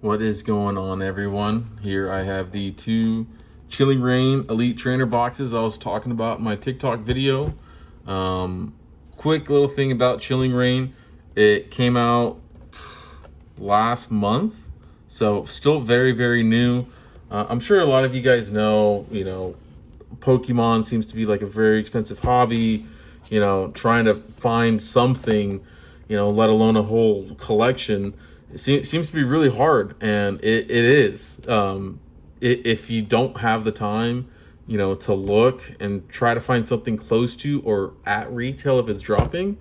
What is going on, everyone? Here I have the two Chiiling Reign Elite Trainer boxes I was talking about in my TikTok video. Quick little thing about Chiiling Reign. It came out last month, so still very, very new. I'm sure a lot of you guys know, Pokemon seems to be like a very expensive hobby. Trying to find something, let alone a whole collection, it seems to be really hard, and it is. If you don't have the time, to look and try to find something close to or at retail if it's dropping,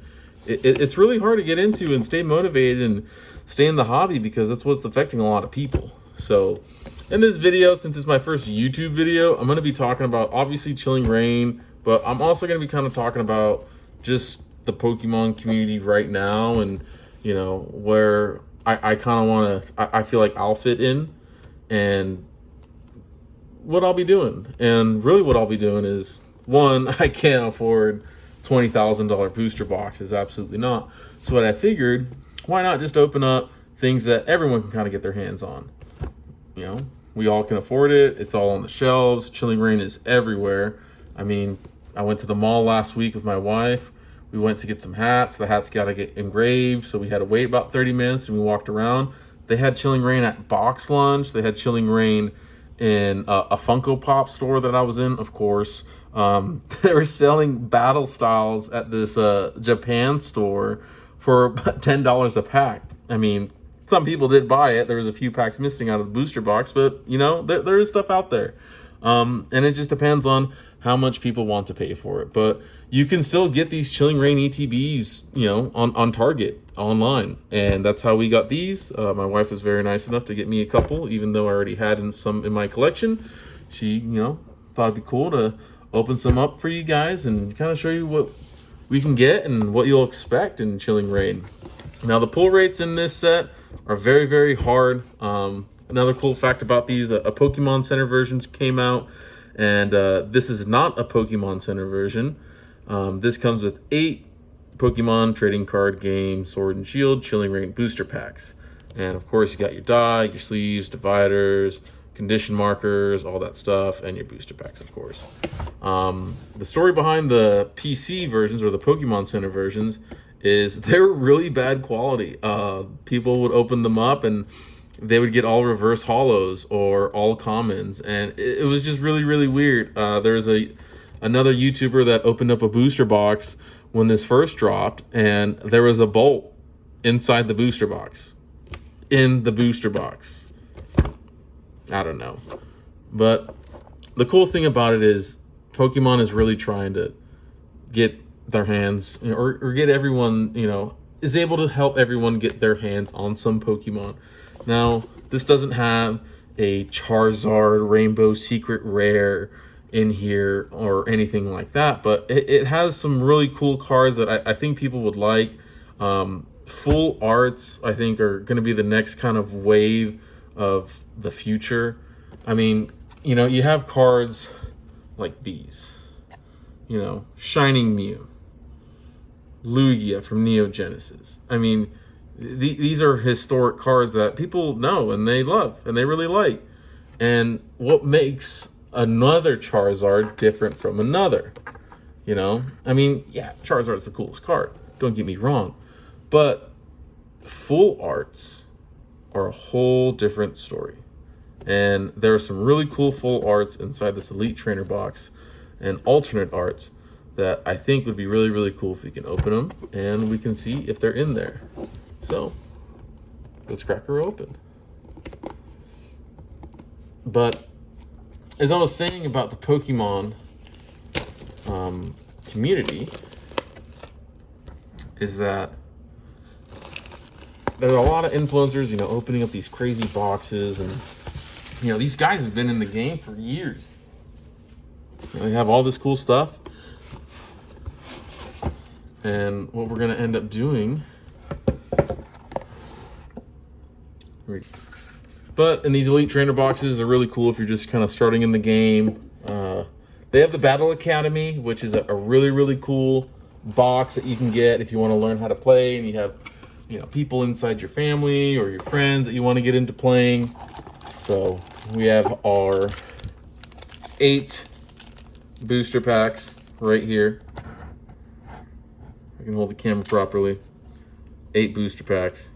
it's really hard to get into and stay motivated and stay in the hobby, because that's what's affecting a lot of people. So in this video, since it's my first YouTube video, I'm going to be talking about obviously Chiiling Reign, but I'm also going to be kind of talking about just the Pokemon community right now, and where I kind of want to, I feel like I'll fit in, and what I'll be doing. And really what I'll be doing is, one, I can't afford $20,000 booster boxes, absolutely not. So what I figured, why not just open up things that everyone can kind of get their hands on? We all can afford it. It's all on the shelves. Chiiling Reign is everywhere. I mean, I went to the mall last week with my wife. We went to get some hats. The hats got to get engraved, so we had to wait about 30 minutes, and we walked around. They had Chiiling Reign at Box Lunch. They had Chiiling Reign in a Funko Pop store that I was in, of course. They were selling battle styles at this Japan store for $10 a pack. I mean, some people did buy it. There was a few packs missing out of the booster box, but there is stuff out there. And it just depends on how much people want to pay for it. But you can still get these Chiiling Reign ETBs, on Target online. And that's how we got these. My wife was very nice enough to get me a couple, even though I already had some in my collection. She, thought it'd be cool to open some up for you guys and kind of show you what we can get and what you'll expect in Chiiling Reign. Now, the pull rates in this set are very, very hard. Another cool fact about these, a Pokemon Center versions came out, and this is not a Pokemon Center version. This comes with 8 Pokemon trading card game Sword and Shield Chiiling Reign booster packs. And of course, you got your die, your sleeves, dividers, condition markers, all that stuff, and your booster packs, of course. The story behind the PC versions, or the Pokemon Center versions, is they're really bad quality. People would open them up and they would get all reverse holos or all commons, and it was just really, really weird. There's another YouTuber that opened up a booster box when this first dropped, and there was a bolt inside the booster box. In the booster box. I don't know. But the cool thing about it is Pokemon is really trying to get their hands, or get everyone, is able to help everyone get their hands on some Pokemon. Now, this doesn't have a Charizard Rainbow Secret Rare in here or anything like that, but it has some really cool cards that I think people would like. Full arts, I think, are going to be the next kind of wave of the future. I mean, you have cards like these, Shining Mew, Lugia from Neo Genesis. I mean, these are historic cards that people know and they love and they really like. And what makes another Charizard different from another? I mean, yeah, Charizard's the coolest card, don't get me wrong, but full arts are a whole different story. And there are some really cool full arts inside this Elite Trainer box, and alternate arts that I think would be really, really cool if we can open them and we can see if they're in there. So let's crack her open. But as I was saying about the Pokemon community, is that there are a lot of influencers, opening up these crazy boxes, and these guys have been in the game for years. They have all this cool stuff, and what we're going to end up doing, but in these Elite Trainer boxes, they're really cool if you're just kind of starting in the game. They have the Battle Academy, which is a really, really cool box that you can get if you want to learn how to play, and you have people inside your family or your friends that you want to get into playing. So we have our 8 booster packs right here. I can hold the camera properly. 8 booster packs.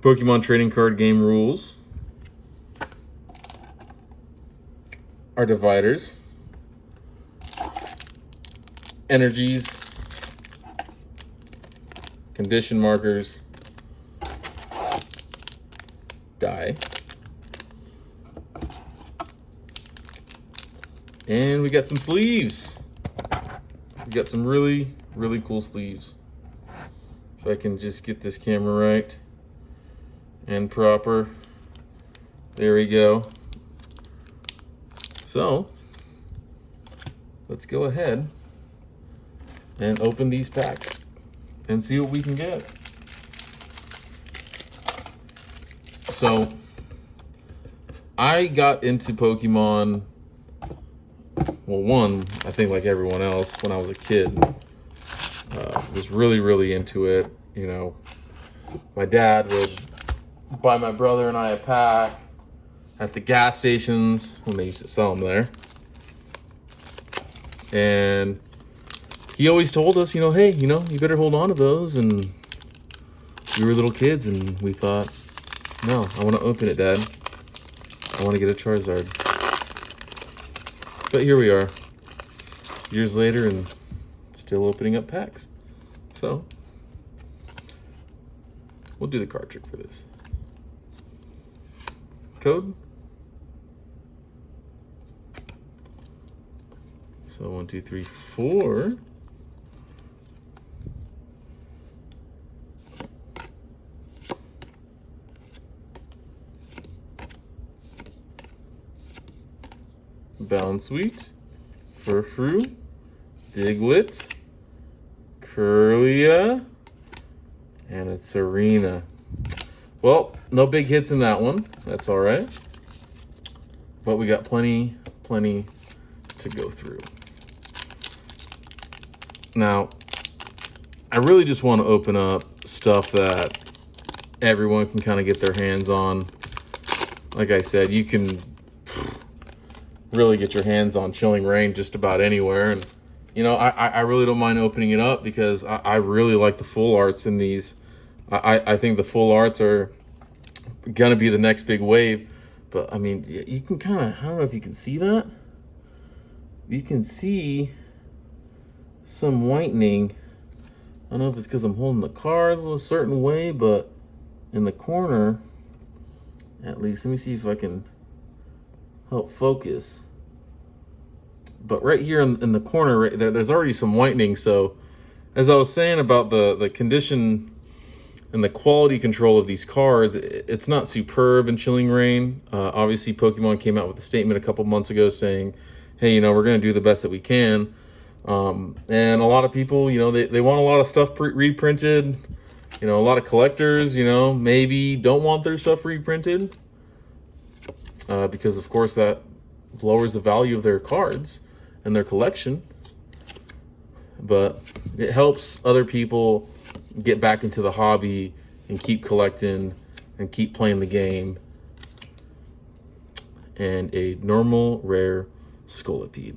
Pokemon trading card game rules. Our dividers. Energies. Condition markers. Die. And we got some sleeves. We got some really, really cool sleeves. If I can just get this camera right and proper. There we go. So, let's go ahead and open these packs and see what we can get. So, I got into Pokemon, well, one, I think like everyone else, when I was a kid. Was really, really into it. My dad would buy my brother and I a pack at the gas stations when they used to sell them there. And he always told us, hey, you better hold on to those. And we were little kids and we thought, no, I want to open it, Dad. I want to get a Charizard. But here we are, years later, and still opening up packs. So, we'll do the card trick for this. Code. So 1, 2, 3, 4. Bounsweet, Furfrou, Diglett, Curlia, and it's Serena. Well, no big hits in that one. That's all right. But we got plenty to go through. Now, I really just want to open up stuff that everyone can kind of get their hands on. Like I said, you can really get your hands on Chiiling Reign just about anywhere. And, I really don't mind opening it up because I really like the full arts in these. I think the full arts are going to be the next big wave. But, I mean, you can kind of, I don't know if you can see that. You can see some whitening. I don't know if it's because I'm holding the cards a certain way, but in the corner, at least, let me see if I can help focus. But right here in the corner, right there, there's already some whitening. So as I was saying about the condition and the quality control of these cards, it's not superb in Chiiling Reign. Obviously, Pokemon came out with a statement a couple months ago saying, hey, we're going to do the best that we can. And a lot of people, they want a lot of stuff reprinted. A lot of collectors, maybe don't want their stuff reprinted. Because, of course, that lowers the value of their cards and their collection. But it helps other people get back into the hobby and keep collecting and keep playing the game. And a normal rare Scolipede.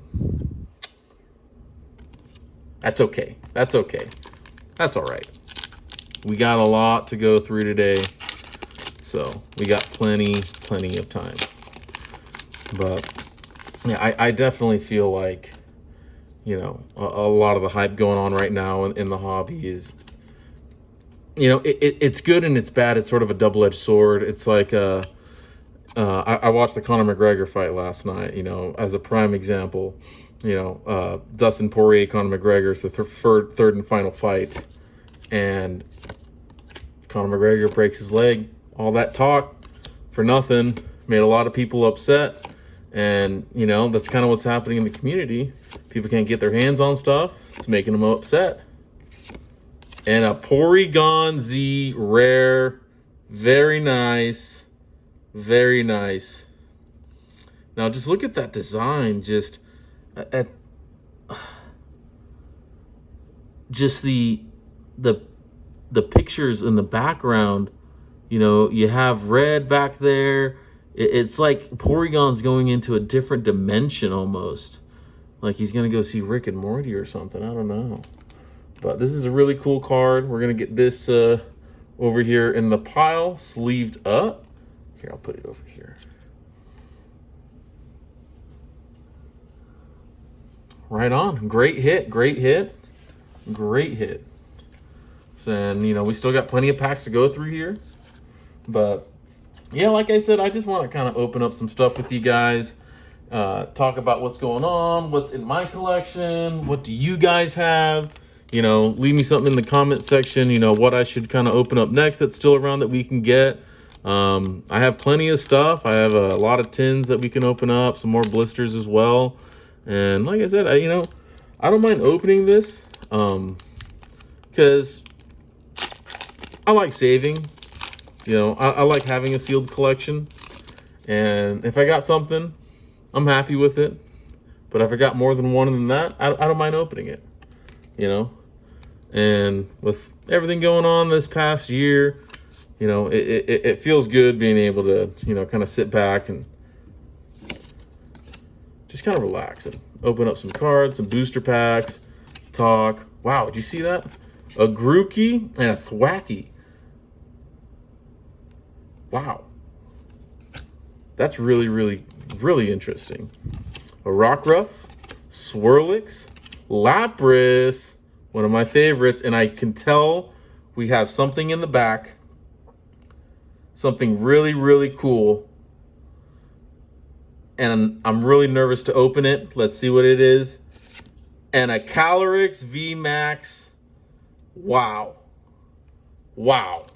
That's okay. That's okay. That's all right. We got a lot to go through today, so we got plenty of time. But yeah, I definitely feel like, a lot of the hype going on right now in the hobby is, it's good and it's bad. It's sort of a double-edged sword. It's like, I watched the Conor McGregor fight last night, as a prime example. Dustin Poirier, Conor McGregor, it's the third and final fight. And Conor McGregor breaks his leg. All that talk for nothing made a lot of people upset. And, that's kind of what's happening in the community. People can't get their hands on stuff. It's making them upset. And a Porygon Z rare. Very nice. Very nice. Now, just look at that design. just the the pictures in the background, you know, you have red back there. It's like Porygon's going into a different dimension almost. Like he's going to go see Rick and Morty or something. I don't know. But this is a really cool card. We're going to get this over here in the pile, sleeved up. Here, I'll put it over here. Right on. Great hit. Great hit. Great hit. And, you know, we still got plenty of packs to go through here. But, yeah, like I said, I just want to kind of open up some stuff with you guys. Talk about what's going on, what's in my collection, what do you guys have? You know, leave me something in the comment section, you know, what I should kind of open up next that's still around that we can get. I have plenty of stuff. I have a lot of tins that we can open up, some more blisters as well. And like I said, you know, I don't mind opening this because I like saving. You know, I like having a sealed collection. And if I got something, I'm happy with it. But if I got more than one than that, I don't mind opening it. You know? And with everything going on this past year, you know, it feels good being able to, you know, kind of sit back and just kind of relax and open up some cards, some booster packs, talk. Wow, did you see that? A Grookey and a Thwacky. Wow. That's really, really, really interesting. A Rockruff, Swirlix, Lapras, one of my favorites, and I can tell we have something in the back, something really, really cool, and I'm really nervous to open it. Let's see what it is. And a Calyrex VMAX. Wow. Wow.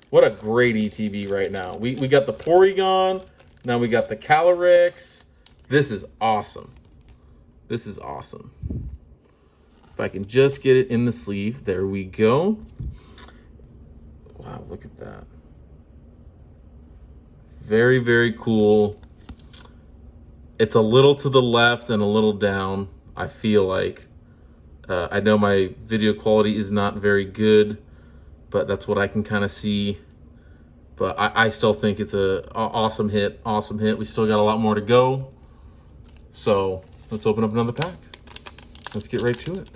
What a great ETB right now. We got the Porygon. Now we got the Calyrex. This is awesome. This is awesome. If I can just get it in the sleeve. There we go. Wow, look at that. Very, very cool. It's a little to the left and a little down, I feel like. I know my video quality is not very good, but that's what I can kind of see. But I still think it's a awesome hit, awesome hit. We still got a lot more to go. So let's open up another pack. Let's get right to it.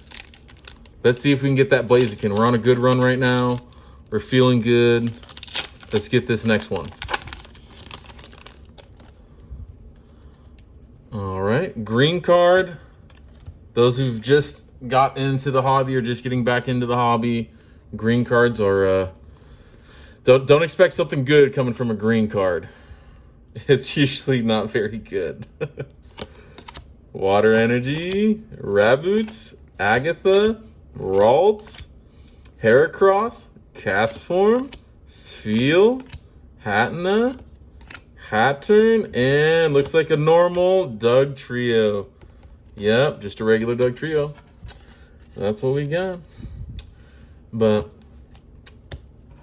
Let's see if we can get that Blaziken. We're on a good run right now. We're feeling good. Let's get this next one. All right, green card. Those who've just got into the hobby or just getting back into the hobby, green cards are don't expect something good coming from a green card. It's usually not very good. Water Energy, Raboots, Agatha, Ralts, Heracross, Castform, Spheal, Hatna, Hattern, and looks like a normal Doug Trio. Yep, just a regular Doug Trio. That's what we got. But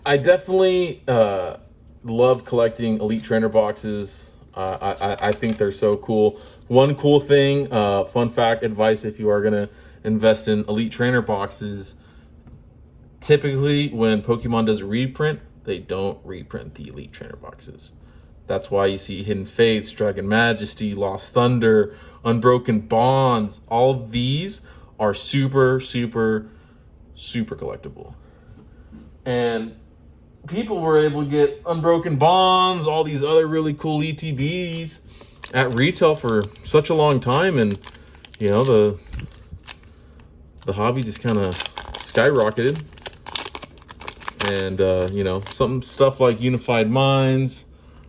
I definitely love collecting Elite Trainer boxes. I think they're so cool. One cool thing, fun fact, advice if you are going to invest in Elite Trainer boxes, typically when Pokemon does a reprint, they don't reprint the Elite Trainer boxes. That's why you see Hidden Fates, Dragon Majesty, Lost Thunder, Unbroken Bonds. All of these are super, super, super collectible. And people were able to get Unbroken Bonds, all these other really cool ETBs at retail for such a long time. And, you know, the hobby just kind of skyrocketed. And, you know, some stuff like Unified Minds.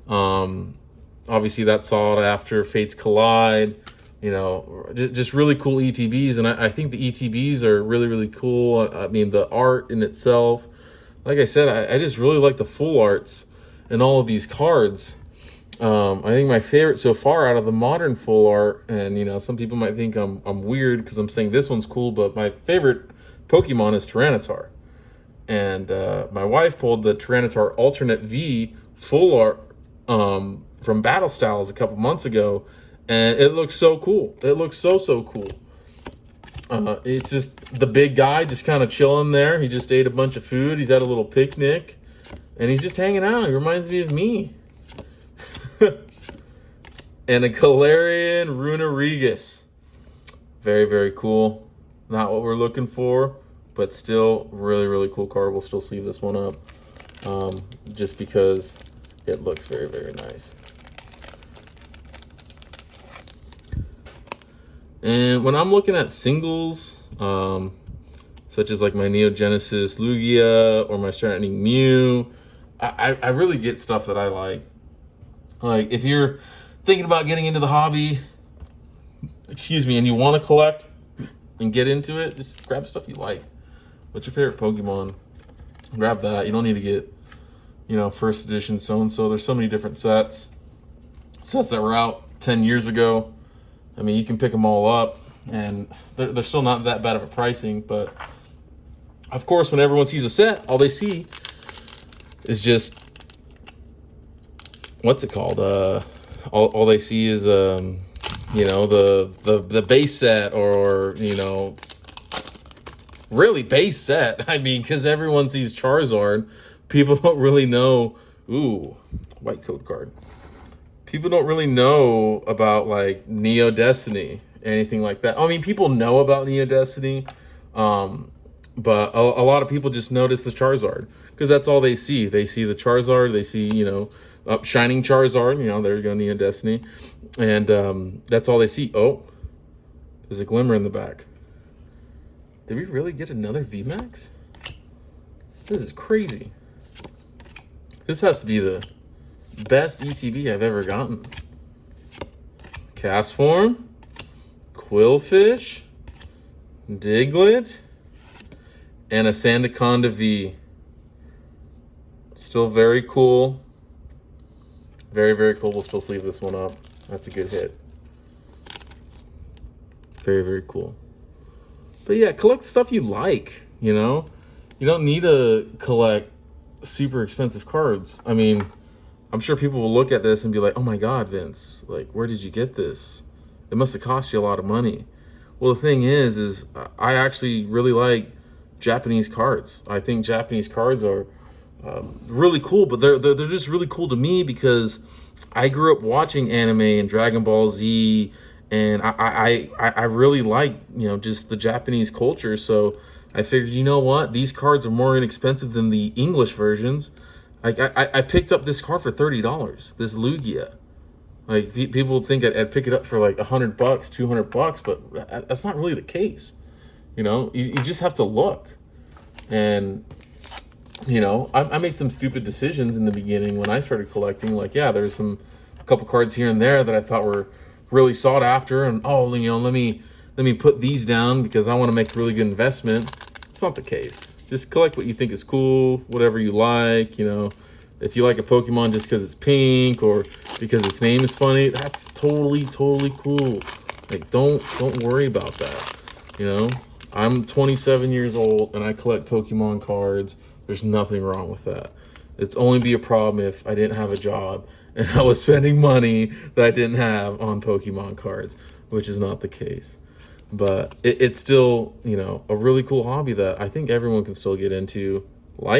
Obviously that sought after Fates Collide, you know, just really cool ETBs. And I think the ETBs are really, really cool. I mean, the art in itself, like I said, I just really like the full arts in all of these cards. I think my favorite so far out of the modern full art, and, you know, some people might think I'm weird because I'm saying this one's cool, but my favorite Pokemon is Tyranitar. And my wife pulled the Tyranitar Alternate V full art from Battle Styles a couple months ago, and it looks so cool. It looks so cool. It's just the big guy just kind of chilling there. He just ate a bunch of food. He's at a little picnic, and he's just hanging out. He reminds me of me. And a Galarian Runerigus. Very, very cool. Not what we're looking for, but still really, really cool card. We'll still sleeve this one up just because it looks very, very nice. And when I'm looking at singles, such as like my Neogenesis Lugia or my Stratening Mew, I really get stuff that I like. Like if you're thinking about getting into the hobby, excuse me, and you want to collect and get into it, just grab stuff you like. What's your favorite Pokemon? Grab that. You don't need to get, you know, first edition so-and-so. There's so many different sets that were out 10 years ago. I mean, you can pick them all up, and they're still not that bad of a pricing. But of course, when everyone sees a set, all they see is just, what's it called? All they see is you know, the base set, or you know, really base set. I mean, because everyone sees Charizard, people don't really know. Ooh, white code card. People don't really know about like Neo Destiny, anything like that. I mean, people know about Neo Destiny, but a lot of people just notice the Charizard because that's all they see. They see the Charizard. They see, you know, Shining Charizard. You know, there's go Neo Destiny, and that's all they see. Oh, there's a glimmer in the back. Did we really get another VMAX? This is crazy. This has to be the best ETB I've ever gotten. Cast form, Quillfish, Diglett, and a Sandaconda V. Still very cool. Very, very cool. We'll still sleeve this one up. That's a good hit. Very, very cool. But yeah, collect stuff you like, you know? You don't need to collect super expensive cards. I mean, I'm sure people will look at this and be like, oh my God, Vince, like, where did you get this? It must have cost you a lot of money. Well, the thing is I actually really like Japanese cards. I think Japanese cards are really cool, but they're just really cool to me because I grew up watching anime and Dragon Ball Z, and I really like, you know, just the Japanese culture. So I figured, you know what? These cards are more inexpensive than the English versions. Like I picked up this card for $30, this Lugia. Like people think I'd pick it up for like $100, $200, but that's not really the case. You know, you just have to look. And, you know, I made some stupid decisions in the beginning when I started collecting. Like, yeah, there's a couple cards here and there that I thought were really sought after, and oh, you know, let me put these down because I want to make a really good investment. It's not the case. Just collect what you think is cool, whatever you like. You know, if you like a Pokemon just because it's pink or because its name is funny, that's totally cool. Like, don't worry about that. You know, I'm 27 years old and I collect Pokemon cards. There's nothing wrong with that. It's only be a problem if I didn't have a job and I was spending money that I didn't have on Pokemon cards, which is not the case. But it's still, you know, a really cool hobby that I think everyone can still get into. Like